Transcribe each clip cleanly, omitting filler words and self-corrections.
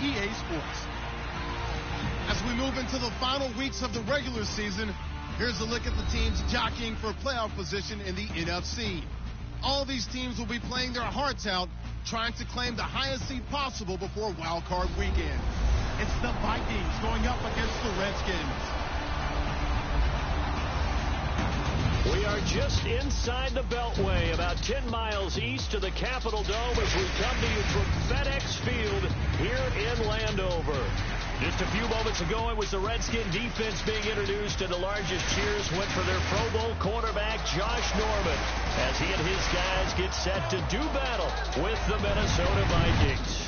EA Sports. As we move into the final weeks of the regular season, here's a look at the teams jockeying for playoff position in the NFC. All these teams will be playing their hearts out, trying to claim the highest seed possible before Wild Card Weekend. It's the Vikings going up against the Redskins. We are just inside the Beltway, about 10 miles east of the Capitol Dome as we come to you from FedEx Field here in Landover. Just a few moments ago, it was the Redskin defense being introduced, and the largest cheers went for their Pro Bowl cornerback, Josh Norman, as he and his guys get set to do battle with the Minnesota Vikings.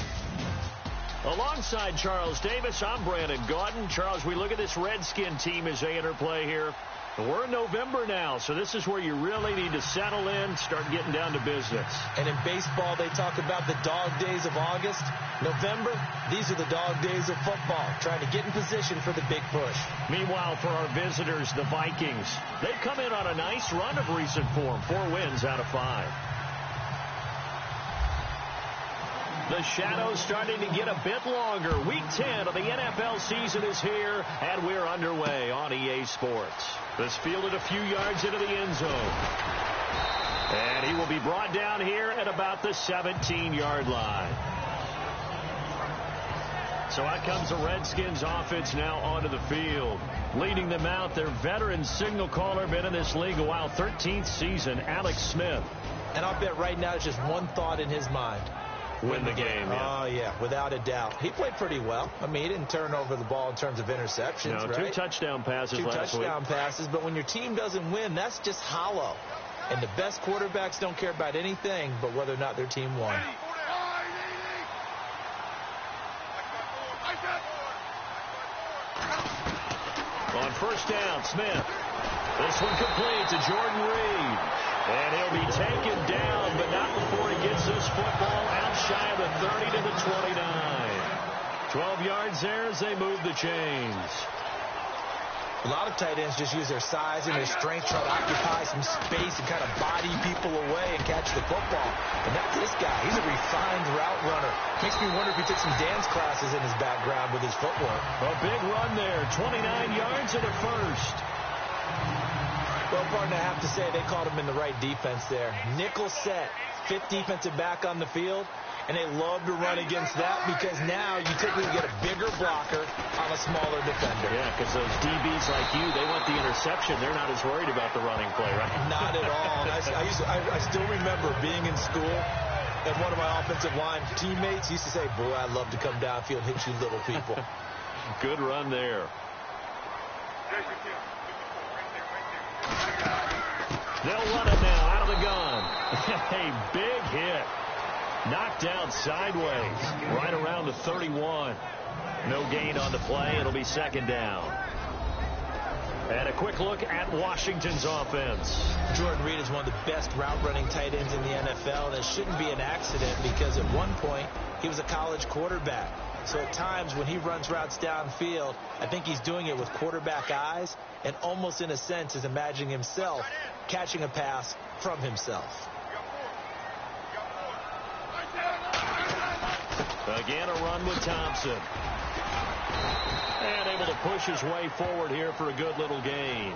Alongside Charles Davis, I'm Brandon Gaudin. Charles, we look at this Redskin team as they interplay here. We're in November now, so this is where you really need to settle in, start getting down to business. And in baseball, they talk about the dog days of August. November, these are the dog days of football, trying to get in position for the big push. Meanwhile, for our visitors, the Vikings, they've come in on a nice run of recent form, 4 wins out of 5. The shadow's starting to get a bit longer. Week 10 of the NFL season is here, and we're underway on EA Sports. This fielded a few yards into the end zone. And he will be brought down here at about the 17-yard line. So out comes the Redskins offense now onto the field. Leading them out, their veteran signal caller, been in this league a while, 13th season, Alex Smith. And I'll bet right now it's just one thought in his mind. Win the game, yeah. Oh, yeah, without a doubt. He played pretty well. I mean, he didn't turn over the ball in terms of interceptions, no, right? 2 touchdown passes last week. 2 touchdown passes, but when your team doesn't win, that's just hollow. And the best quarterbacks don't care about anything but whether or not their team won. On first down, Smith. This one complete to Jordan Reed. And he'll be taken down, but not before he gets this football out shy of the 30 to the 29. 12 yards there as they move the chains. A lot of tight ends just use their size and their strength, try to occupy some space and kind of body people away and catch the football. But not this guy. He's a refined route runner. Makes me wonder if he took some dance classes in his background with his footwork. A big run there, 29 yards and a first. Well, partner, I have to say they called him in the right defense there. Nickel set, 5th defensive back on the field, and they love to run against that because now you typically get a bigger blocker on a smaller defender. Yeah, because those DBs like you, they want the interception. They're not as worried about the running play, right? Not at all. I still remember being in school, and one of my offensive line teammates used to say, boy, I'd love to come downfield and hit you little people. Good run there. They'll run it now out of the gun. A big hit. Knocked down sideways right around the 31. No gain on the play. It'll be second down. And a quick look at Washington's offense. Jordan Reed is one of the best route-running tight ends in the NFL, and it shouldn't be an accident because at one point he was a college quarterback. So at times when he runs routes downfield, I think he's doing it with quarterback eyes and almost in a sense is imagining himself catching a pass from himself. Again, a run with Thompson. And able to push his way forward here for a good little gain.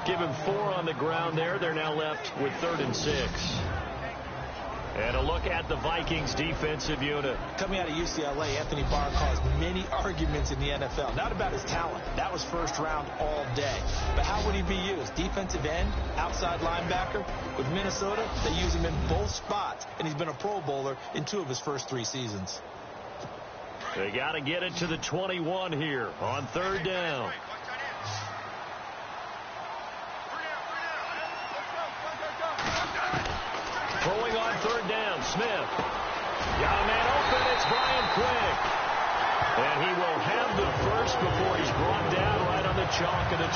Give him 4 on the ground there. They're now left with 3rd and 6. And a look at the Vikings defensive unit. Coming out of UCLA, Anthony Barr caused many arguments in the NFL. Not about his talent. That was first round all day. But how would he be used? Defensive end, outside linebacker. With Minnesota, they use him in both spots. And he's been a Pro Bowler in 2 of his first 3 seasons. They got to get it to the 21 here on 3rd down. Throwing on 3rd down, Smith. Got a man open, it's Brian Quick. And he will have the first before he's brought down right on the chalk of the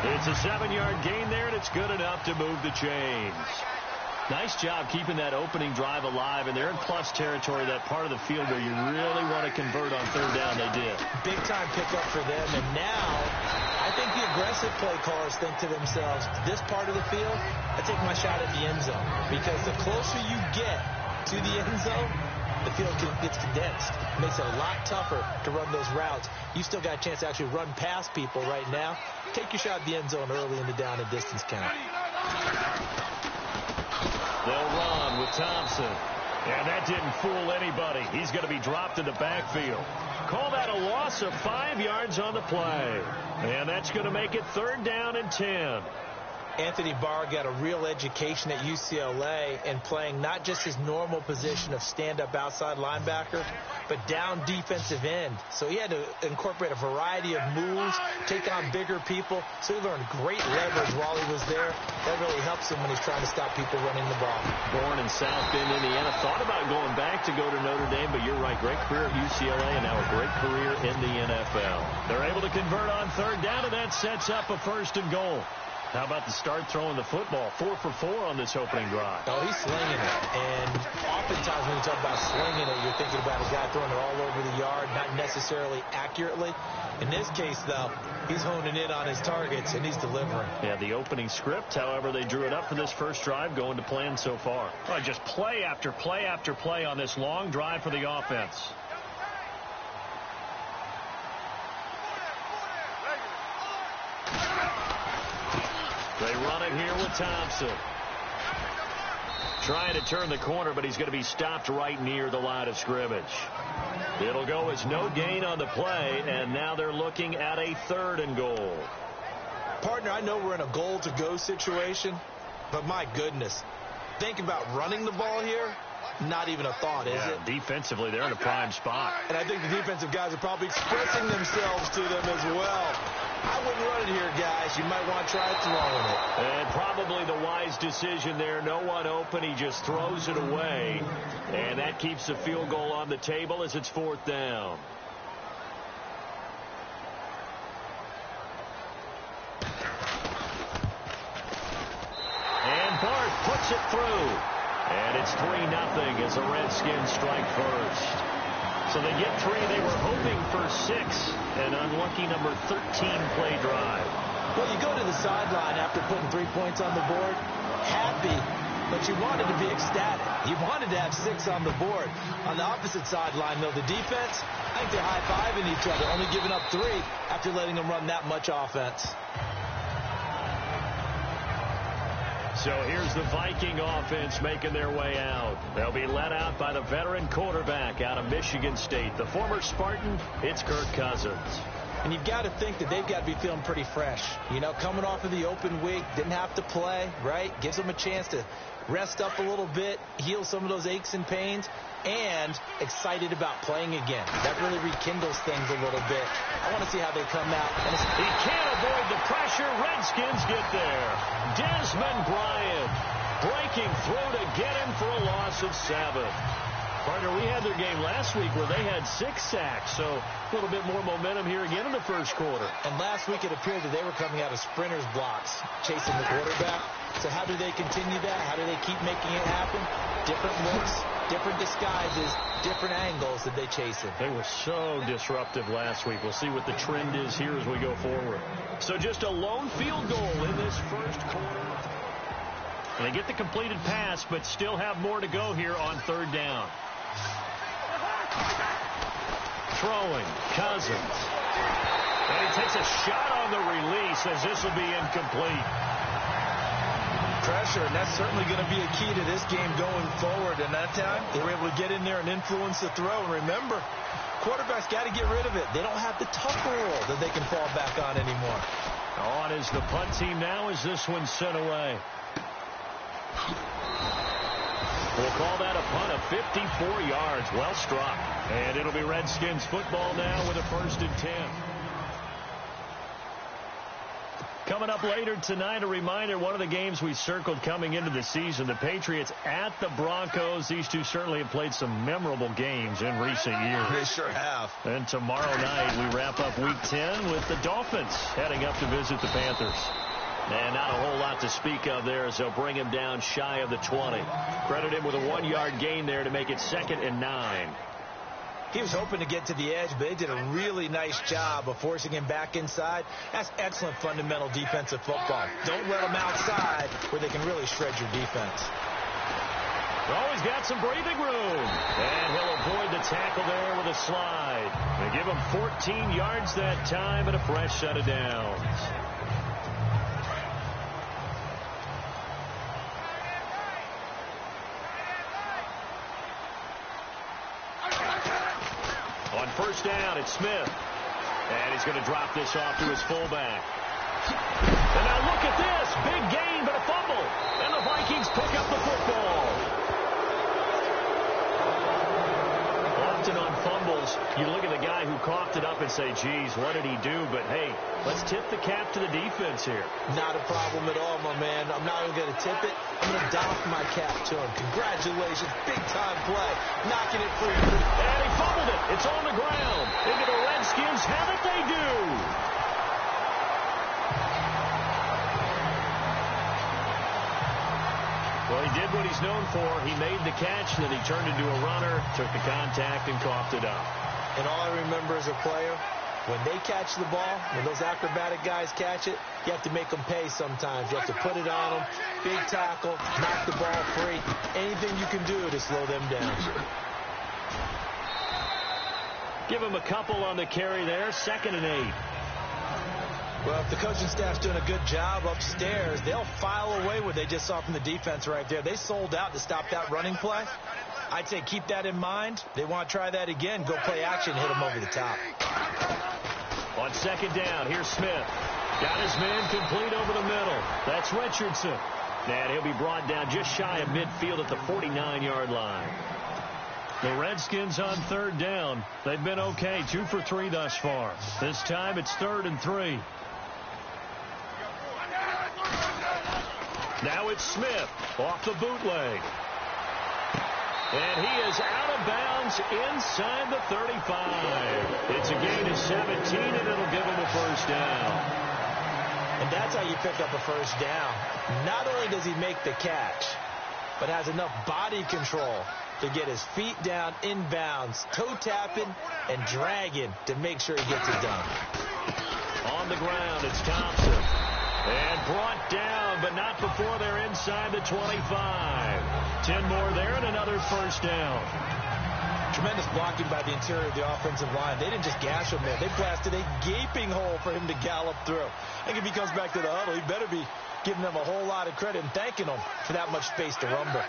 20. It's a 7-yard gain there, and it's good enough to move the chains. Nice job keeping that opening drive alive, and they're in plus territory, that part of the field where you really want to convert on 3rd down. They did. Big time pickup for them, and now I think the aggressive play callers think to themselves, this part of the field, I take my shot at the end zone, because the closer you get to the end zone, the field gets condensed. It makes it a lot tougher to run those routes. You still got a chance to actually run past people right now. Take your shot at the end zone early in the down and distance count. They'll run with Thompson. And that didn't fool anybody. He's going to be dropped in the backfield. Call that a loss of 5 yards on the play. And that's going to make it 3rd down and 10. Anthony Barr got a real education at UCLA in playing not just his normal position of stand-up outside linebacker, but down defensive end. So he had to incorporate a variety of moves, take on bigger people. So he learned great leverage while he was there. That really helps him when he's trying to stop people running the ball. Born in South Bend, Indiana. Thought about going back to go to Notre Dame, but you're right. Great career at UCLA and now a great career in the NFL. They're able to convert on 3rd down, and that sets up a 1st and goal. How about the start throwing the football? 4 for 4 on this opening drive. Oh, he's slinging it. And oftentimes when you talk about slinging it, you're thinking about a guy throwing it all over the yard, not necessarily accurately. In this case, though, he's honing in on his targets, and he's delivering. Yeah, the opening script, however, they drew it up for this first drive, going to plan so far. Oh, just play after play after play on this long drive for the offense. They run it here with Thompson. Trying to turn the corner, but he's going to be stopped right near the line of scrimmage. It'll go as no gain on the play, and now they're looking at a 3rd and goal. Partner, I know we're in a goal-to-go situation, but my goodness, think about running the ball here. Not even a thought, is it? Defensively, they're in a prime spot. And I think the defensive guys are probably expressing themselves to them as well. I wouldn't run it here, guys. You might want to try throwing it. And probably the wise decision there. No one open. He just throws it away. And that keeps the field goal on the table as it's 4th down. And Bart puts it through. And it's 3-0 as the Redskins strike first. So they get 3. They were hoping for 6. An unlucky number 13 play drive. Well, you go to the sideline after putting 3 points on the board, happy, but you wanted to be ecstatic. You wanted to have 6 on the board. On the opposite sideline, though, the defense, I think they're high-fiving each other, only giving up 3 after letting them run that much offense. So here's the Viking offense making their way out. They'll be led out by the veteran quarterback out of Michigan State. The former Spartan, it's Kirk Cousins. And you've got to think that they've got to be feeling pretty fresh. You know, coming off of the open week, didn't have to play, right? Gives them a chance to rest up a little bit, heal some of those aches and pains, and excited about playing again. That really rekindles things a little bit. I want to see how they come out. He can't avoid the pressure. Redskins get there. Desmond Bryant breaking through to get him for a loss of 7. Partner, we had their game last week where they had 6 sacks, so a little bit more momentum here again in the first quarter. And last week it appeared that they were coming out of sprinters blocks, chasing the quarterback. So how do they continue that? How do they keep making it happen? Different looks, different disguises, different angles that they chase it. They were so disruptive last week. We'll see what the trend is here as we go forward. So just a lone field goal in this first quarter. And they get the completed pass, but still have more to go here on 3rd down. Throwing, Cousins. And he takes a shot on the release as this will be incomplete. Pressure, and that's certainly going to be a key to this game going forward. And that time, they were able to get in there and influence the throw. And remember, quarterbacks got to get rid of it. They don't have the tough roll that they can fall back on anymore. On is the punt team now as this one's sent away. We'll call that a punt of 54 yards. Well struck. And it'll be Redskins football now with a 1st and 10. Coming up later tonight, a reminder, one of the games we circled coming into the season, the Patriots at the Broncos. These two certainly have played some memorable games in recent years. They sure have. And tomorrow night, we wrap up Week 10 with the Dolphins heading up to visit the Panthers. And not a whole lot to speak of there as they'll bring him down shy of the 20. Credit him with a 1-yard gain there to make it 2nd and 9. He was hoping to get to the edge, but they did a really nice job of forcing him back inside. That's excellent fundamental defensive football. Don't let them outside where they can really shred your defense. Oh, he's got some breathing room. And he'll avoid the tackle there with a slide. They give him 14 yards that time and a fresh set of downs. On first down, it's Smith. And he's going to drop this off to his fullback. And now look at this. Big gain, but a fumble. And the Vikings pick up the football. Often on fumbles, you look at the guy who coughed it up and say, geez, what did he do? But, hey, let's tip the cap to the defense here. Not a problem at all, my man. I'm not even going to tip it. I'm going to doff my cap to him. Congratulations. Big-time play. Knocking it free. And he fumbled it. It's on the ground. Into the Redskins. Have it they do. Well, he did what he's known for. He made the catch, then he turned into a runner, took the contact, and coughed it up. And all I remember as a player, when they catch the ball, when those acrobatic guys catch it, you have to make them pay sometimes. You have to put it on them, big tackle, knock the ball free. Anything you can do to slow them down. Give him a couple on the carry there, 2nd and 8. Well, if the coaching staff's doing a good job upstairs, they'll file away what they just saw from the defense right there. They sold out to stop that running play. I'd say keep that in mind. They want to try that again. Go play action, hit them over the top. On 2nd down, here's Smith. Got his man complete over the middle. That's Richardson. And he'll be brought down just shy of midfield at the 49-yard line. The Redskins on 3rd down. They've been okay, 2 for 3 thus far. This time it's 3rd and 3. Now it's Smith off the bootleg. And he is out of bounds inside the 35. It's a gain of 17, and it'll give him a first down. And that's how you pick up a first down. Not only does he make the catch, but has enough body control to get his feet down inbounds, toe tapping and dragging to make sure he gets it done. On the ground, it's Thompson. And brought down, but not before they're inside the 25. 10 more there and another first down. Tremendous blocking by the interior of the offensive line. They didn't just gash him there. They blasted a gaping hole for him to gallop through. I think if he comes back to the huddle, he better be giving them a whole lot of credit and thanking them for that much space to rumble.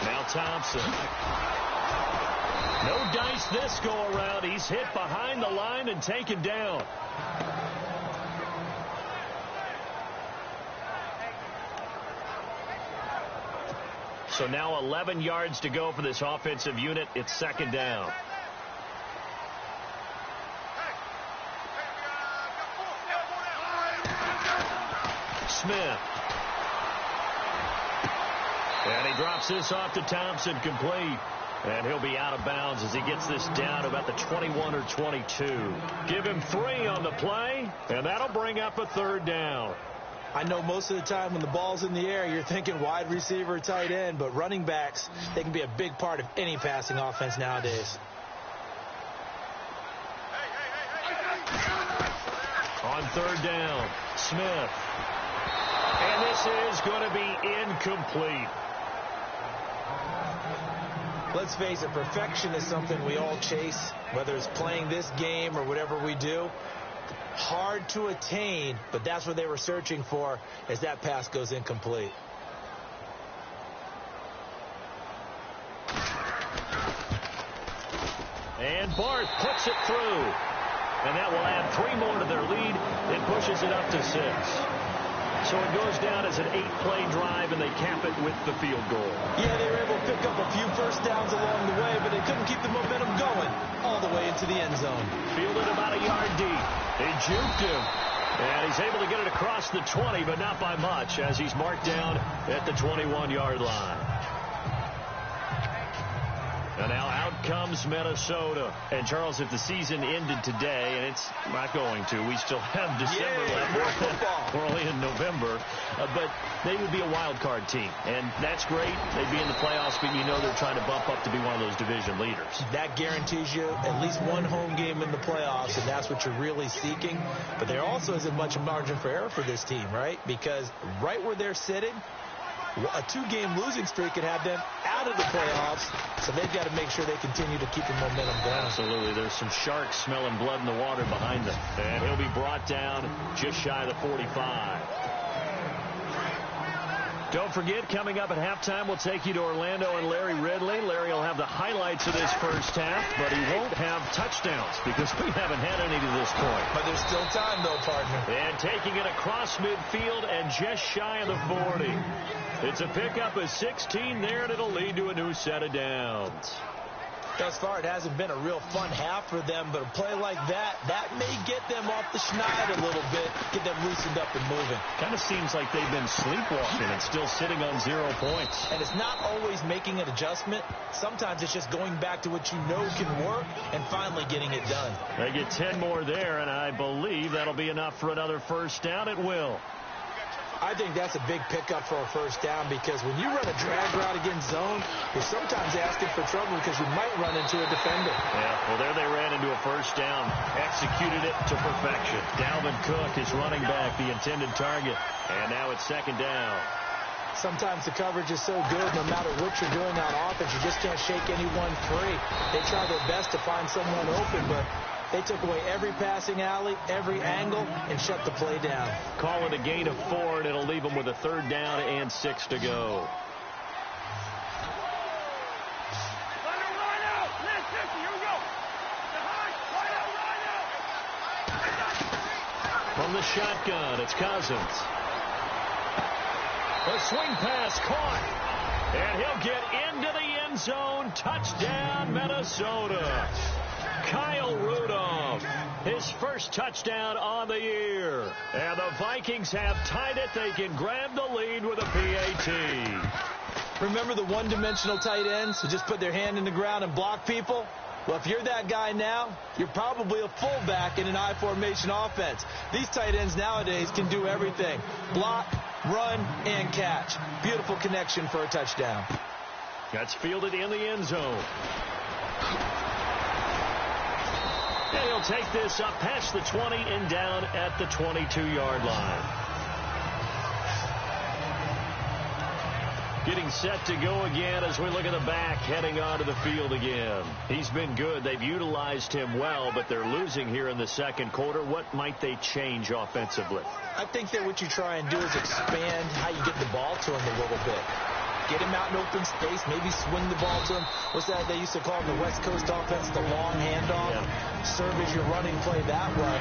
Now Thompson. No dice this go around. He's hit behind the line and taken down. So now 11 yards to go for this offensive unit. It's 2nd down. Smith. And he drops this off to Thompson, complete. And he'll be out of bounds as he gets this down to about the 21 or 22. Give him 3 on the play, and that'll bring up a 3rd down. I know most of the time when the ball's in the air, you're thinking wide receiver, tight end, but running backs, they can be a big part of any passing offense nowadays. On 3rd down, Smith. And this is going to be incomplete. Let's face it, perfection is something we all chase, whether it's playing this game or whatever we do. Hard to attain, but that's what they were searching for as that pass goes incomplete. And Barth puts it through. And that will add 3 more to their lead. It pushes it up to 6. So it goes down as an 8-play drive, and they cap it with the field goal. Yeah, they were able to pick up a few first downs along the way, but they couldn't keep the momentum going all the way into the end zone. Fielded about a yard deep. They juked him. And he's able to get it across the 20, but not by much, as he's marked down at the 21-yard line. And now out comes Minnesota. And, Charles, if the season ended today, and it's not going to, we still have December left. We're only in November. But they would be a wild card team. And that's great. They'd be in the playoffs, but you know they're trying to bump up to be one of those division leaders. That guarantees you at least one home game in the playoffs, and that's what you're really seeking. But there also isn't much margin for error for this team, right? Because right where they're sitting, A 2-game losing streak could have them out of the playoffs, so they've got to make sure they continue to keep the momentum going. Absolutely. There's some sharks smelling blood in the water behind them. And he'll be brought down just shy of the 45. Don't forget, coming up at halftime, we'll take you to Orlando and Larry Ridley. Larry will have the highlights of this first half, but he won't have touchdowns because we haven't had any to this point. But there's still time, though, partner. And taking it across midfield and just shy of the 40. It's a pickup of 16 there, and it'll lead to a new set of downs. Thus far, it hasn't been a real fun half for them, but a play like that may get them off the schneid a little bit, get them loosened up and moving. Kind of seems like they've been sleepwalking and still sitting on 0 points. And it's not always making an adjustment. Sometimes it's just going back to what you know can work and finally getting it done. They get 10 more there, and I believe that'll be enough for another first down. It will. I think that's a big pickup for a first down because when you run a drag route against zone, you're sometimes asking for trouble because you might run into a defender. Yeah, well, there they ran into a first down. Executed it to perfection. Dalvin Cook is running back, the intended target. And now it's second down. Sometimes the coverage is so good, no matter what you're doing on offense, you just can't shake anyone free. They try their best to find someone open, but they took away every passing alley, every angle, and shut the play down. Call it a gain of 4, and it'll leave them with a third down and 6 to go. From the shotgun, it's Cousins. A swing pass caught. And he'll get into the end zone. Touchdown, Minnesota. Kyle Rudolph, his first touchdown on the year. And the Vikings have tied it. They can grab the lead with a PAT. Remember the one-dimensional tight ends who just put their hand in the ground and block people? Well, if you're that guy now, you're probably a fullback in an I-formation offense. These tight ends nowadays can do everything. Block, run, and catch. Beautiful connection for a touchdown. That's fielded in the end zone. And he'll take this up past the 20 and down at the 22-yard line. Getting set to go again as we look at the back heading onto the field again. He's been good. They've utilized him well, but they're losing here in the second quarter. What might they change offensively? I think that what you try and do is expand how you get the ball to him a little bit. Get him out in open space, maybe swing the ball to him. What's that they used to call in the West Coast offense, the long handoff? Yeah. Serve as your running play that way,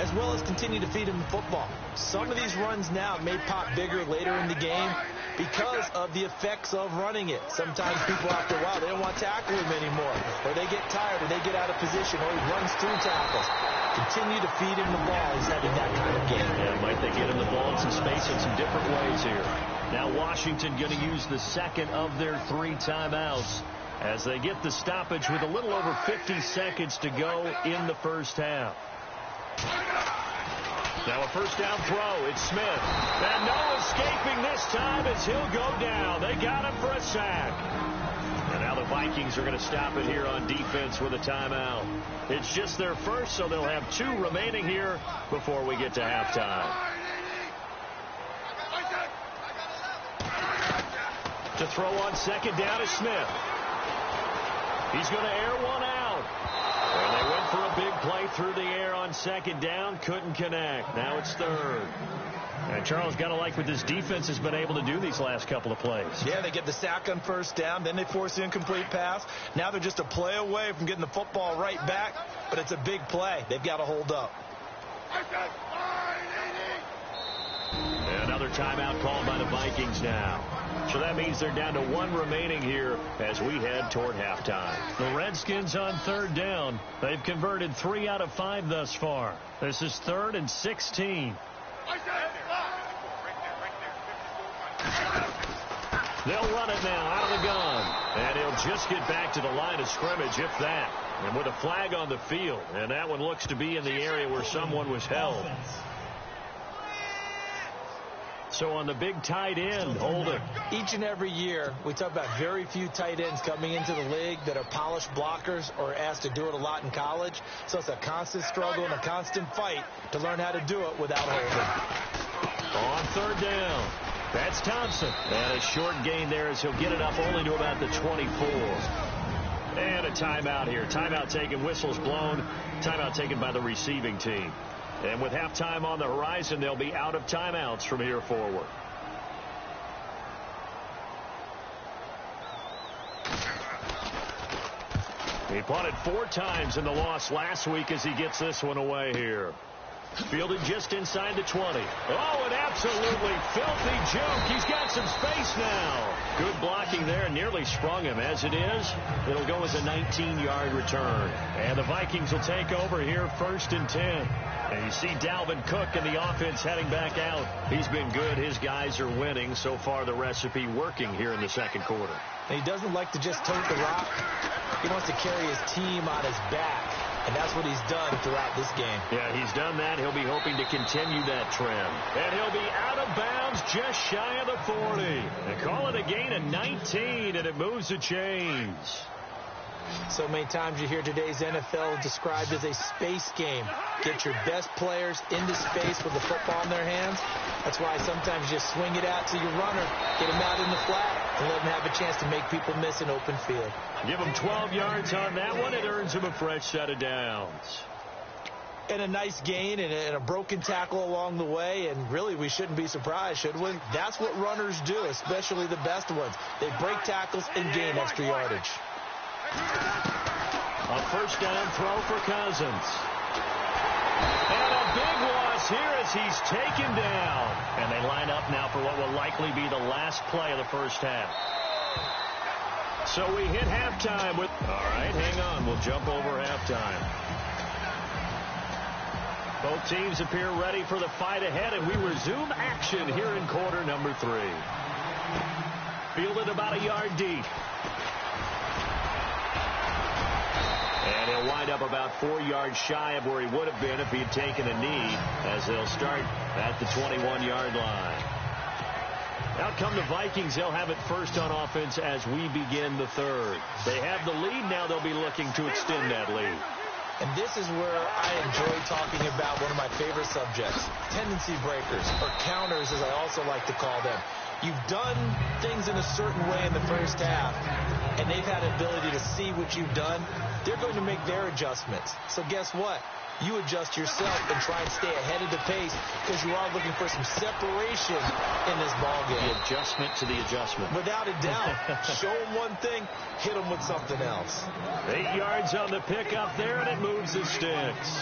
as well as continue to feed him the football. Some of these runs now may pop bigger later in the game because of the effects of running it. Sometimes people, after a while, they don't want to tackle him anymore, or they get tired, or they get out of position, or he runs through tackles. Continue to feed him the ball. He's having that kind of game. Yeah, might they get him the ball in some space in some different ways here. Now Washington going to use the second of their 3 timeouts as they get the stoppage with a little over 50 seconds to go in the first half. Now a first down throw. It's Smith. And no escaping this time as he'll go down. They got him for a sack. And now the Vikings are going to stop it here on defense with a timeout. It's just their first, so they'll have 2 remaining here before we get to halftime. To throw on second down is Smith. He's going to air one out. And they went for a big play through the air on second down. Couldn't connect. Now it's third. And Charles, got to like what this defense has been able to do these last couple of plays. Yeah, they get the sack on first down. Then they force the incomplete pass. Now they're just a play away from getting the football right back. But it's a big play. They've got to hold up. Another timeout called by the Vikings now. So that means they're down to 1 remaining here as we head toward halftime. The Redskins on third down. They've converted 3 out of 5 thus far. This is 3rd and 16. They'll run it now out of the gun. And he'll just get back to the line of scrimmage, if that. And with a flag on the field. And that one looks to be in the area where someone was held. So on the big tight end, holding. Each and every year, we talk about very few tight ends coming into the league that are polished blockers or asked to do it a lot in college. So it's a constant struggle and a constant fight to learn how to do it without holding. On third down. That's Thompson. And a short gain there as he'll get it up only to about the 24. And a timeout here. Timeout taken, whistles blown. Timeout taken by the receiving team. And with halftime on the horizon, they'll be out of timeouts from here forward. He punted 4 times in the loss last week as he gets this one away here. Fielded just inside the 20. Oh, an absolutely filthy joke. He's got some space now. Good blocking there. Nearly sprung him. As it is, it'll go as a 19-yard return. And the Vikings will take over here 1st and 10. And you see Dalvin Cook and the offense heading back out. He's been good. His guys are winning. So far, the recipe working here in the second quarter. And he doesn't like to just tote the rock. He wants to carry his team on his back. And that's what he's done throughout this game. Yeah, he's done that. He'll be hoping to continue that trend. And he'll be out of bounds just shy of the 40. They call it a gain of 19, and it moves the chains. So many times you hear today's NFL described as a space game. Get your best players into space with the football in their hands. That's why sometimes you just swing it out to your runner, get him out in the flat, and let him have a chance to make people miss an open field. Give him 12 yards on that one. It earns him a fresh set of downs. And a nice gain and a broken tackle along the way, and really we shouldn't be surprised, should we? That's what runners do, especially the best ones. They break tackles and gain extra yardage. A first down throw for Cousins. And a big loss here as he's taken down. And they line up now for what will likely be the last play of the first half. So we hit halftime with... All right, hang on. We'll jump over halftime. Both teams appear ready for the fight ahead, and we resume action here in quarter number 3. Fielded about a yard deep. And he'll wind up about 4 yards shy of where he would have been if he had taken a knee, as they'll start at the 21-yard line. Out come the Vikings. They'll have it first on offense as we begin the third. They have the lead. Now they'll be looking to extend that lead. And this is where I enjoy talking about one of my favorite subjects, tendency breakers, or counters as I also like to call them. You've done things in a certain way in the first half, and they've had an ability to see what you've done. They're going to make their adjustments. So guess what? You adjust yourself and try and stay ahead of the pace because you are looking for some separation in this ball game. The adjustment to the adjustment. Without a doubt. Show them one thing, hit them with something else. 8 yards on the pickup there, and it moves the sticks.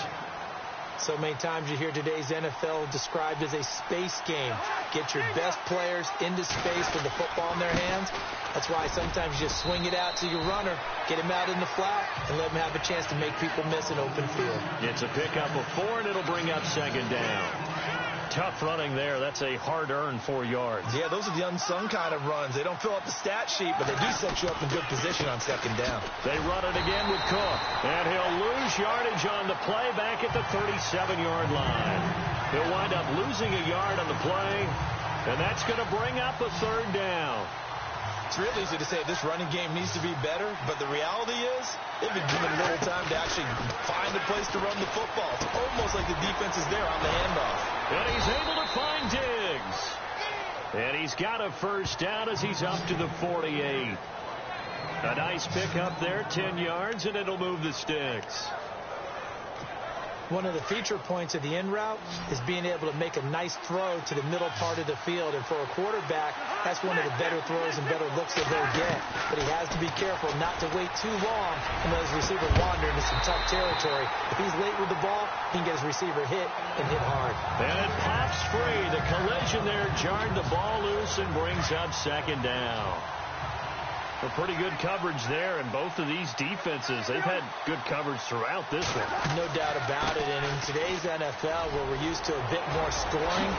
So many times you hear today's NFL described as a space game. Get your best players into space with the football in their hands. That's why sometimes you just swing it out to your runner, get him out in the flat, and let him have a chance to make people miss an open field. It's a pickup of 4, and it'll bring up second down. Tough running there. That's a hard-earned 4 yards. Yeah, those are the unsung kind of runs. They don't fill up the stat sheet, but they do set you up in good position on second down. They run it again with Cook, and he'll lose yardage on the play back at the 37-yard line. He'll wind up losing a yard on the play, and that's going to bring up a third down. It's real easy to say this running game needs to be better, but the reality is they've been given little time to actually find a place to run the football. It's almost like the defense is there on the handoff. And he's able to find Diggs. And he's got a first down as he's up to the 48. A nice pickup there, 10 yards, and it'll move the sticks. One of the feature points of the in route is being able to make a nice throw to the middle part of the field. And for a quarterback, that's one of the better throws and better looks that he'll get. But he has to be careful not to wait too long and let his receiver wander into some tough territory. If he's late with the ball, he can get his receiver hit and hit hard. And it pops free. The collision there jarred the ball loose and brings up second down. A pretty good coverage there, and both of these defenses, they've had good coverage throughout this one. No doubt about it, and in today's NFL, where we're used to a bit more scoring,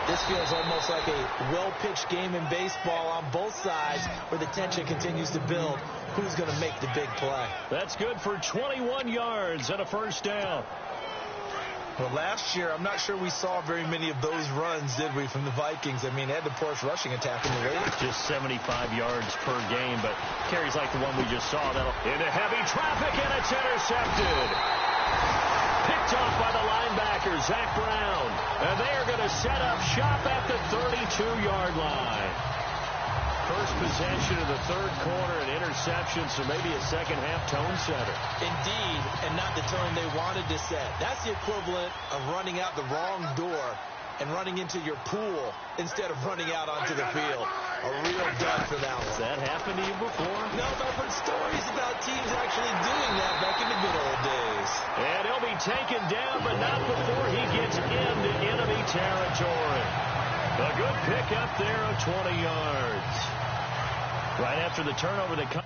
this feels almost like a well-pitched game in baseball on both sides, where the tension continues to build. Who's going to make the big play? That's good for 21 yards and a first down. Well, last year, I'm not sure we saw very many of those runs, did we, from the Vikings? I mean, they had the Porsche rushing attack in the league. Just 75 yards per game, but carries like the one we just saw. That'll into heavy traffic, and it's intercepted. Picked off by the linebacker, Zach Brown. And they are going to set up shop at the 32-yard line. First possession of the third quarter, an interception, so maybe a second-half tone setter. Indeed, and not the tone they wanted to set. That's the equivalent of running out the wrong door and running into your pool instead of running out onto the field. A real dud for that one. Has that happened to you before? No, but I've heard stories about teams actually doing that back in the good old days. And he'll be taken down, but not before he gets into enemy territory. A good pickup there of 20 yards. Right after the turnover, they come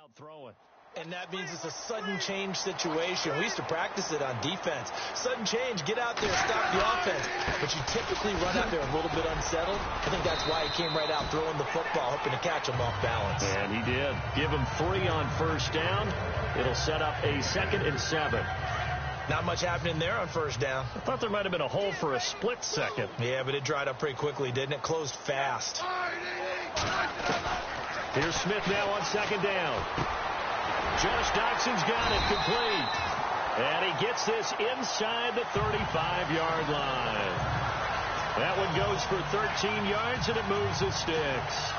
out throwing. And that means it's a sudden change situation. We used to practice it on defense. Sudden change, get out there, stop the offense. But you typically run out there a little bit unsettled. I think that's why he came right out throwing the football, hoping to catch him off balance. And he did. Give him 3 on first down. It'll set up a 2nd and 7. Not much happening there on first down. I thought there might have been a hole for a split second. Yeah, but it dried up pretty quickly, didn't it? Closed fast. Here's Smith now on 2nd down. Josh Doxson's got it complete. And he gets this inside the 35-yard line. That one goes for 13 yards, and it moves the sticks.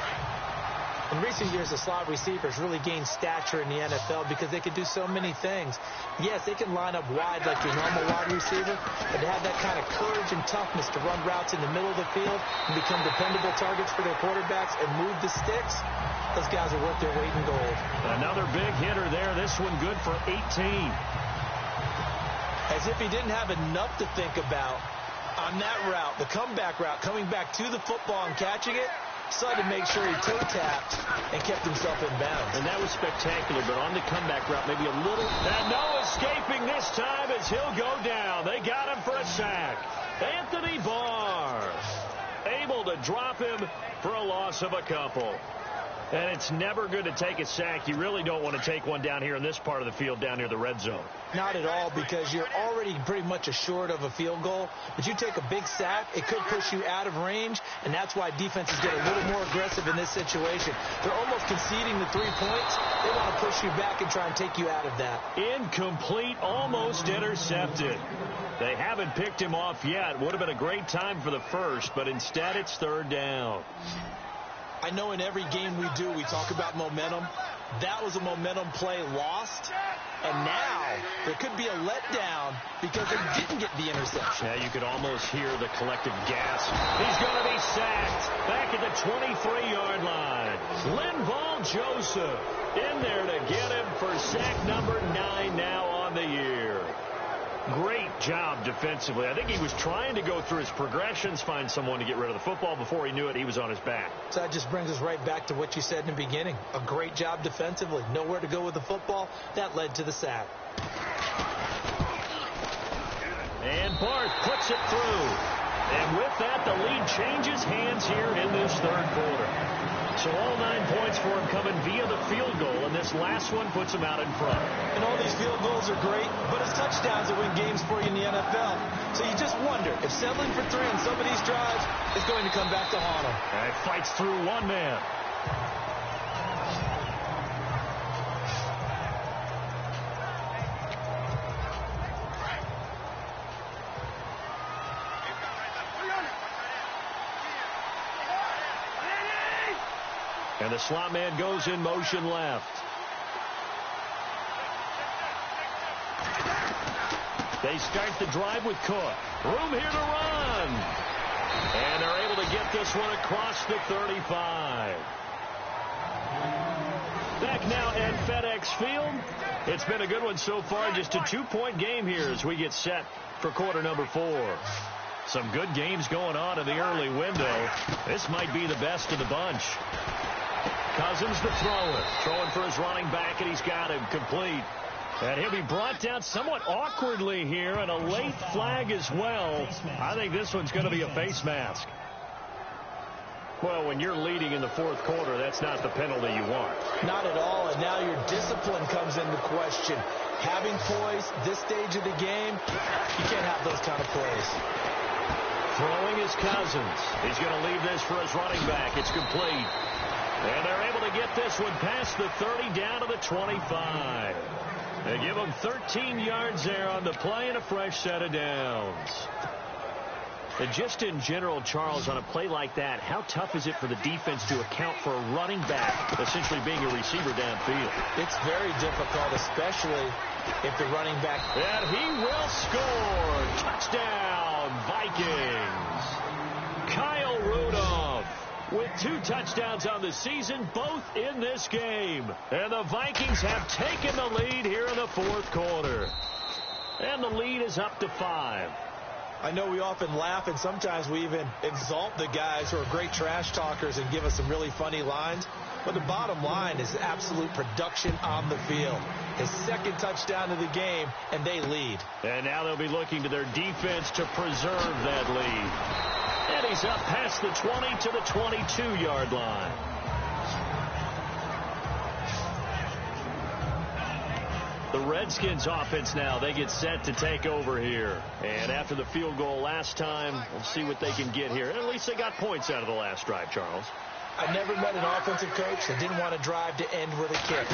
In recent years, the slot receivers really gained stature in the NFL because they can do so many things. Yes, they can line up wide like your normal wide receiver, but to have that kind of courage and toughness to run routes in the middle of the field and become dependable targets for their quarterbacks and move the sticks, those guys are worth their weight in gold. Another big hitter there. This one good for 18. As if he didn't have enough to think about on that route, the comeback route, coming back to the football and catching it, decided to make sure he toe-tapped and kept himself in bounds. And that was spectacular, but on the comeback route, maybe a little. And no escaping this time as he'll go down. They got him for a sack. Anthony Barr able to drop him for a loss of a couple. And it's never good to take a sack. You really don't want to take one down here in this part of the field down near the red zone. Not at all, because you're already pretty much assured of a field goal. But you take a big sack, it could push you out of range, and that's why defenses get a little more aggressive in this situation. They're almost conceding the 3 points. They want to push you back and try and take you out of that. Incomplete, almost intercepted. They haven't picked him off yet. Would have been a great time for the first, but instead it's 3rd down. I know in every game we do, we talk about momentum. That was a momentum play lost. And now there could be a letdown because they didn't get the interception. Yeah, you could almost hear the collective gasp. He's going to be sacked back at the 23-yard line. Linval Joseph in there to get him for sack number 9 now on the year. Great job defensively. I think he was trying to go through his progressions, find someone to get rid of the football. Before he knew it, he was on his back. So that just brings us right back to what you said in the beginning. A great job defensively. Nowhere to go with the football. That led to the sack. And Barth puts it through. And with that, the lead changes hands here in this 3rd quarter. So all 9 points for him coming via the field goal, and this last one puts him out in front. And all these field goals are great, but it's touchdowns that win games for you in the NFL. So you just wonder if settling for 3 on some of these drives is going to come back to haunt him. And he fights through one man. And the slot man goes in motion left. They start the drive with Cook. Room here to run. And they're able to get this one across the 35. Back now at FedEx Field. It's been a good one so far. Just a 2-point game here as we get set for quarter number 4. Some good games going on in the early window. This might be the best of the bunch. Cousins the thrower. Throwing for his running back, and he's got him complete. And he'll be brought down somewhat awkwardly here, and a late flag as well. I think this one's going to be a face mask. Well, when you're leading in the 4th quarter, that's not the penalty you want. Not at all, and now your discipline comes into question. Having poise this stage of the game, you can't have those kind of plays. Throwing is Cousins. He's going to leave this for his running back. It's complete. And they're able to get this one past the 30 down to the 25. They give him 13 yards there on the play and a fresh set of downs. And just in general, Charles, on a play like that, how tough is it for the defense to account for a running back essentially being a receiver downfield? It's very difficult, especially if the running back... And he will score. Touchdown, Vikings. Kyle Rudolph with 2 touchdowns on the season, both in this game. And the Vikings have taken the lead here in the fourth quarter. And the lead is up to 5. I know we often laugh, and sometimes we even exalt the guys who are great trash talkers and give us some really funny lines. But the bottom line is absolute production on the field. His second touchdown of the game, and they lead. And now they'll be looking to their defense to preserve that lead. And he's up past the 20 to the 22-yard line. The Redskins offense now, they get set to take over here. And after the field goal last time, we'll see what they can get here. At least they got points out of the last drive, Charles. I never met an offensive coach that didn't want to drive to end with a kick.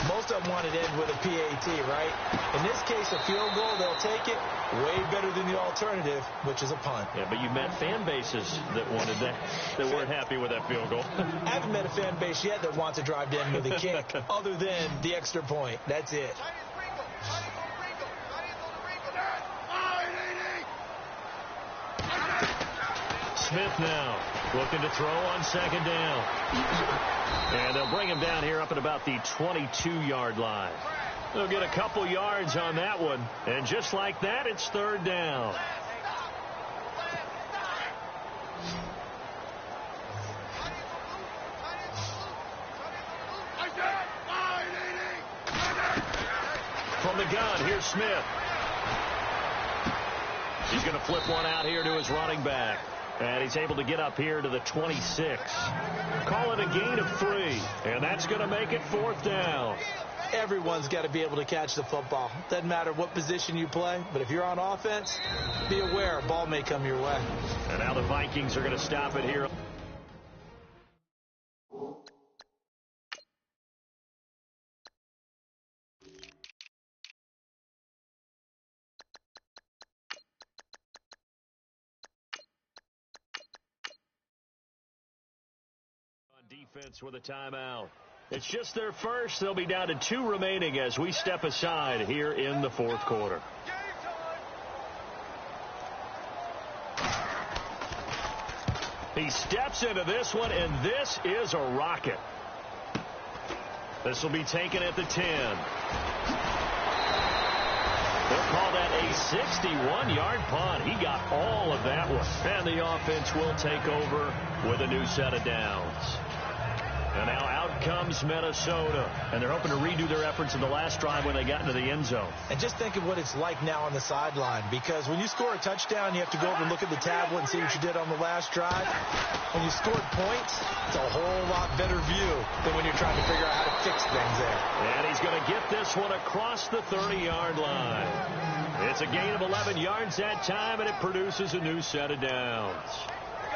Most of them wanted to end with a PAT, right? In this case, a field goal, they'll take it. Way better than the alternative, which is a punt. Yeah, but you've met fan bases that wanted that, that weren't happy with that field goal. I haven't met a fan base yet that wants to drive to end with a kick, other than the extra point. That's it. Smith now looking to throw on second down. And they'll bring him down here up at about the 22-yard line. They'll get a couple yards on that one. And just like that, it's third down. From the gun, here's Smith. He's going to flip one out here to his running back. And he's able to get up here to the 26. Call it a gain of 3. And that's going to make it fourth down. Everyone's got to be able to catch the football. Doesn't matter what position you play, but if you're on offense, be aware a ball may come your way. And now the Vikings are going to stop it here. Defense with a timeout. It's just their first. They'll be down to 2 remaining as we step aside here in the fourth quarter. He steps into this one, and this is a rocket. This will be taken at the 10. They'll call that a 61-yard punt. He got all of that one. And the offense will take over with a new set of downs. And now out comes Minnesota. And they're hoping to redo their efforts in the last drive when they got into the end zone. And just think of what it's like now on the sideline. Because when you score a touchdown, you have to go over and look at the tablet and see what you did on the last drive. When you scored points, it's a whole lot better view than when you're trying to figure out how to fix things there. And he's going to get this one across the 30-yard line. It's a gain of 11 yards that time, and it produces a new set of downs.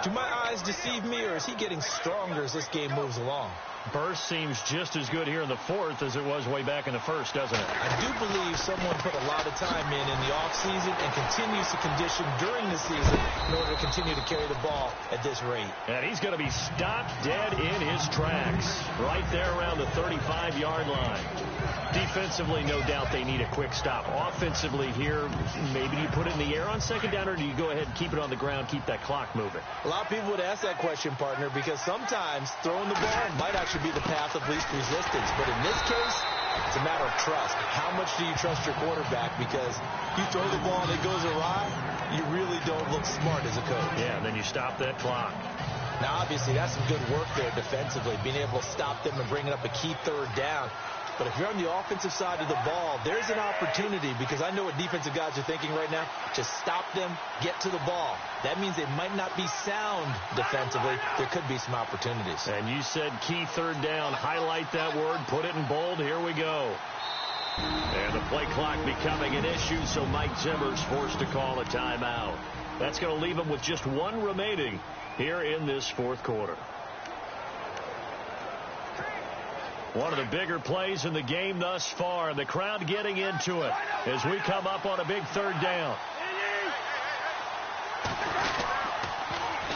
Do my eyes deceive me, or is he getting stronger as this game moves along? Burst seems just as good here in the fourth as it was way back in the first, doesn't it? I do believe someone put a lot of time in the offseason and continues to condition during the season in order to continue to carry the ball at this rate. And he's going to be stopped dead in his tracks right there around the 35-yard line. Defensively, no doubt they need a quick stop. Offensively here, maybe you put it in the air on second down, or do you go ahead and keep it on the ground, keep that clock moving? A lot of people would ask that question, partner, because sometimes throwing the ball might actually be the path of least resistance. But in this case, it's a matter of trust. How much do you trust your quarterback? Because you throw the ball and it goes awry, you really don't look smart as a coach. Yeah, and then you stop that clock. Now, obviously, that's some good work there defensively, being able to stop them and bringing up a key third down. But if you're on the offensive side of the ball, there's an opportunity, because I know what defensive guys are thinking right now. Just stop them, get to the ball. That means they might not be sound defensively. There could be some opportunities. And you said key third down. Highlight that word. Put it in bold. Here we go. And the play clock becoming an issue, so Mike Zimmer's forced to call a timeout. That's going to leave them with just one remaining here in this fourth quarter. One of the bigger plays in the game thus far, and the crowd getting into it as we come up on a big third down.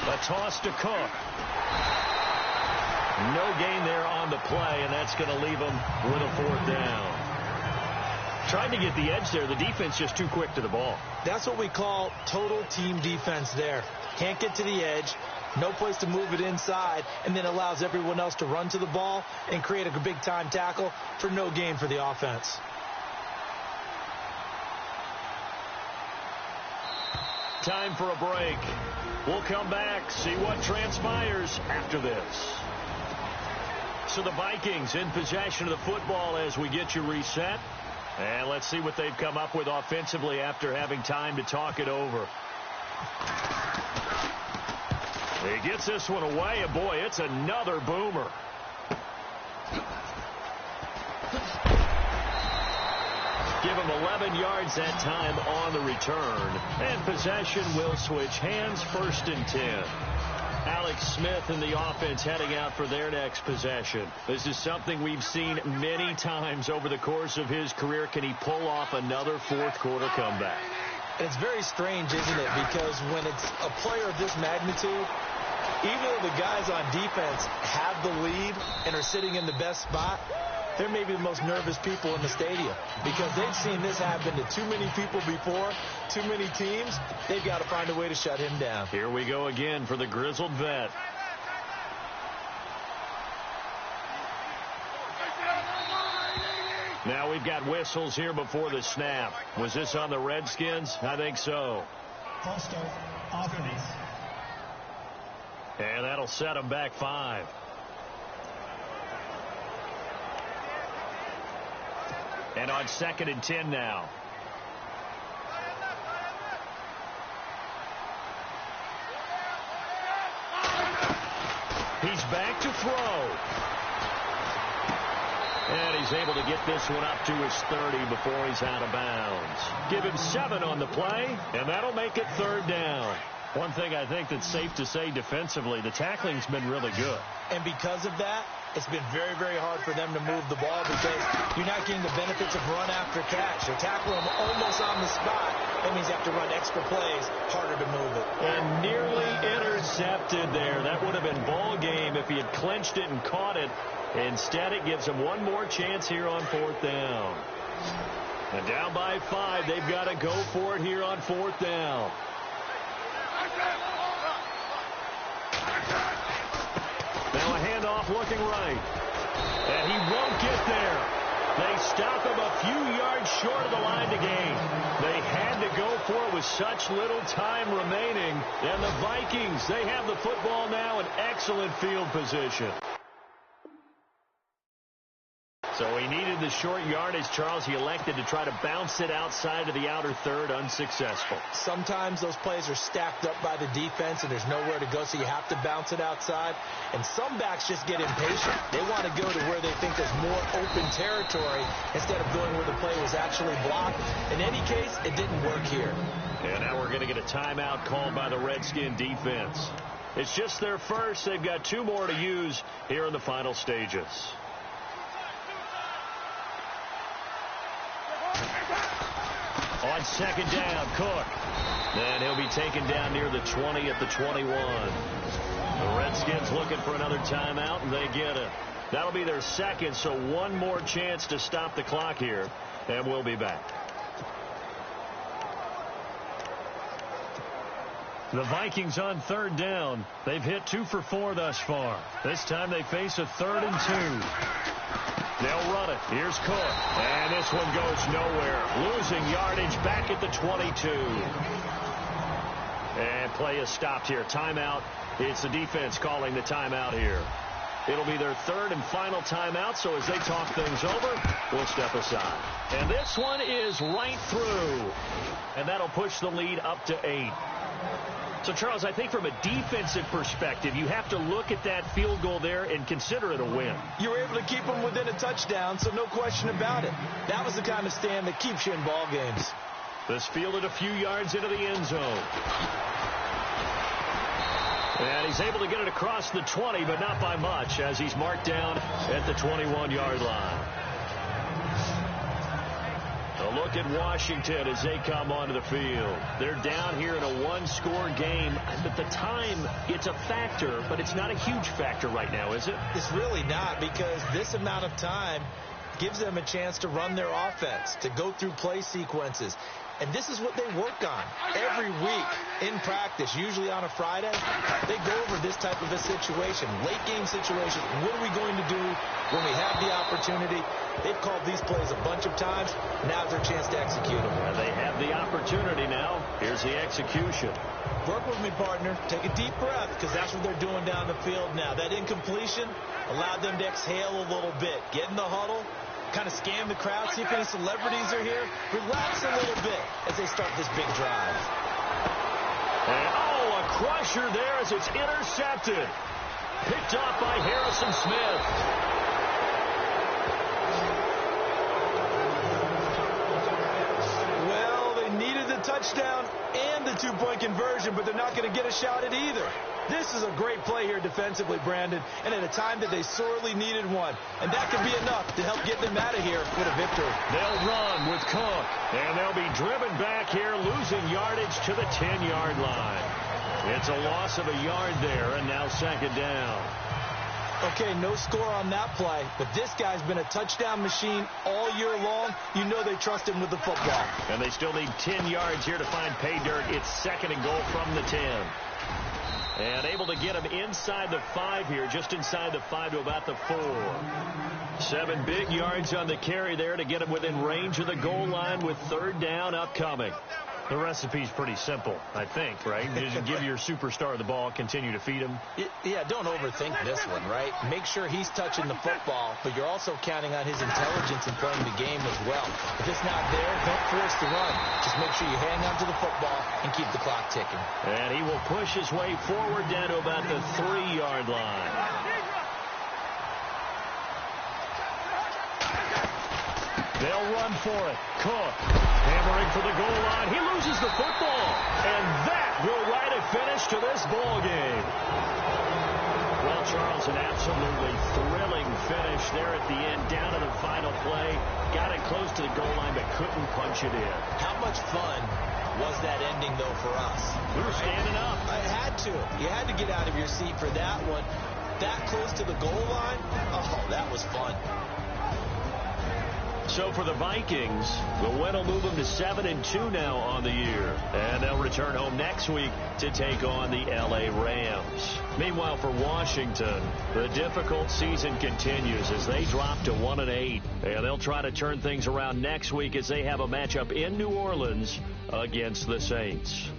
A toss to Cook. No gain there on the play, and that's going to leave them with a fourth down. Trying to get the edge there. The defense just too quick to the ball. That's what we call total team defense there. Can't get to the edge. No place to move it inside, and then allows everyone else to run to the ball and create a big-time tackle for no gain for the offense. Time for a break. We'll come back, see what transpires after this. So the Vikings in possession of the football as we get you reset. And let's see what they've come up with offensively after having time to talk it over. He gets this one away, and boy, it's another boomer. Give him 11 yards that time on the return. And possession will switch hands, 1st and 10. Alex Smith and the offense heading out for their next possession. This is something we've seen many times over the course of his career. Can he pull off another fourth quarter comeback? And it's very strange, isn't it? Because when it's a player of this magnitude, even though the guys on defense have the lead and are sitting in the best spot, they're maybe the most nervous people in the stadium because they've seen this happen to too many people before, too many teams. They've got to find a way to shut him down. Here we go again for the grizzled vet. Now we've got whistles here before the snap. Was this on the Redskins? I think so. False start, offense. And that'll set them back 5. And on 2nd and 10 now. He's back to throw. And he's able to get this one up to his 30 before he's out of bounds. Give him 7 on the play, and that'll make it 3rd down. One thing I think that's safe to say defensively, the tackling's been really good. And because of that, it's been very, very hard for them to move the ball because you're not getting the benefits of run after catch. You're tackling them almost on the spot. That means you have to run extra plays, harder to move it. And nearly intercepted there. That would have been ball game if he had clinched it and caught it. Instead, it gives him one more chance here on 4th down. And down by 5, they've got to go for it here on 4th down. Now a handoff looking right. And he won't get there. They stop him a few yards short of the line to gain. They had to go for it with such little time remaining. And the Vikings, they have the football now in excellent field position. So he needed the short yardage, Charles. He elected to try to bounce it outside of the outer third, unsuccessful. Sometimes those plays are stacked up by the defense and there's nowhere to go, so you have to bounce it outside. And some backs just get impatient. They want to go to where they think there's more open territory instead of going where the play was actually blocked. In any case, it didn't work here. And now we're going to get a timeout called by the Redskin defense. It's just their first. They've got 2 more to use here in the final stages. On 2nd down, Cook. And he'll be taken down near the 20 at the 21. The Redskins looking for another timeout, and they get it. That'll be their 2nd, so 1 more chance to stop the clock here, and we'll be back. The Vikings on 3rd down. They've hit 2 for 4 thus far. This time they face a 3rd and 2. They'll run it. Here's Cook. And this one goes nowhere. Losing yardage back at the 22. And play is stopped here. Timeout. It's the defense calling the timeout here. It'll be their 3rd and final timeout, so as they talk things over, we'll step aside. And this one is right through. And that'll push the lead up to 8. So, Charles, I think from a defensive perspective, you have to look at that field goal there and consider it a win. You were able to keep them within a touchdown, so no question about it. That was the kind of stand that keeps you in ball games. This fielded a few yards into the end zone. And he's able to get it across the 20, but not by much, as he's marked down at the 21-yard line. A look at Washington as they come onto the field. They're down here in a one-score game. At the time, it's a factor, but it's not a huge factor right now, is it? It's really not, because this amount of time gives them a chance to run their offense, to go through play sequences. And this is what they work on every week in practice, usually on a Friday. They go over this type of a situation, late game situation. What are we going to do when we have the opportunity? They've called these plays a bunch of times. Now's their chance to execute them. And they have the opportunity now. Here's the execution. Work with me, partner. Take a deep breath, because that's what they're doing down the field now. That incompletion allowed them to exhale a little bit. Get in the huddle. Kind of scan the crowd, see if any celebrities are here. Relax a little bit as they start this big drive. And, a crusher there as it's intercepted. Picked off by Harrison Smith. Well, they needed the touchdown and the two-point conversion, but they're not going to get a shot at either. This is a great play here defensively, Brandon, and at a time that they sorely needed one. And that could be enough to help get them out of here with a victory. They'll run with Cook, and they'll be driven back here, losing yardage to the 10-yard line. It's a loss of a yard there, and now second down. Okay, no score on that play, but this guy's been a touchdown machine all year long. You know they trust him with the football. And they still need 10 yards here to find pay dirt. It's second and goal from the 10. And able to get him inside the 5 here, just inside the 5 to about the 4. 7 big yards on the carry there to get him within range of the goal line with third down upcoming. The recipe's pretty simple, I think, right? You just give your superstar the ball, continue to feed him. Yeah, don't overthink this one, right? Make sure he's touching the football, but you're also counting on his intelligence in playing the game as well. If it's not there, don't force the run. Just make sure you hang on to the football and keep the clock ticking. And he will push his way forward down to about the 3-yard line. They'll run for it. Cook hammering for the goal line. He loses the football. And that will write a finish to this ball game. Well, Charles, an absolutely thrilling finish there at the end, down to the final play. Got it close to the goal line, but couldn't punch it in. How much fun was that ending, though, for us? We were standing up. I had to. You had to get out of your seat for that one. That close to the goal line, oh, that was fun. So for the Vikings, the win will move them to 7-2 now on the year. And they'll return home next week to take on the L.A. Rams. Meanwhile, for Washington, the difficult season continues as they drop to 1-8. And they'll try to turn things around next week as they have a matchup in New Orleans against the Saints.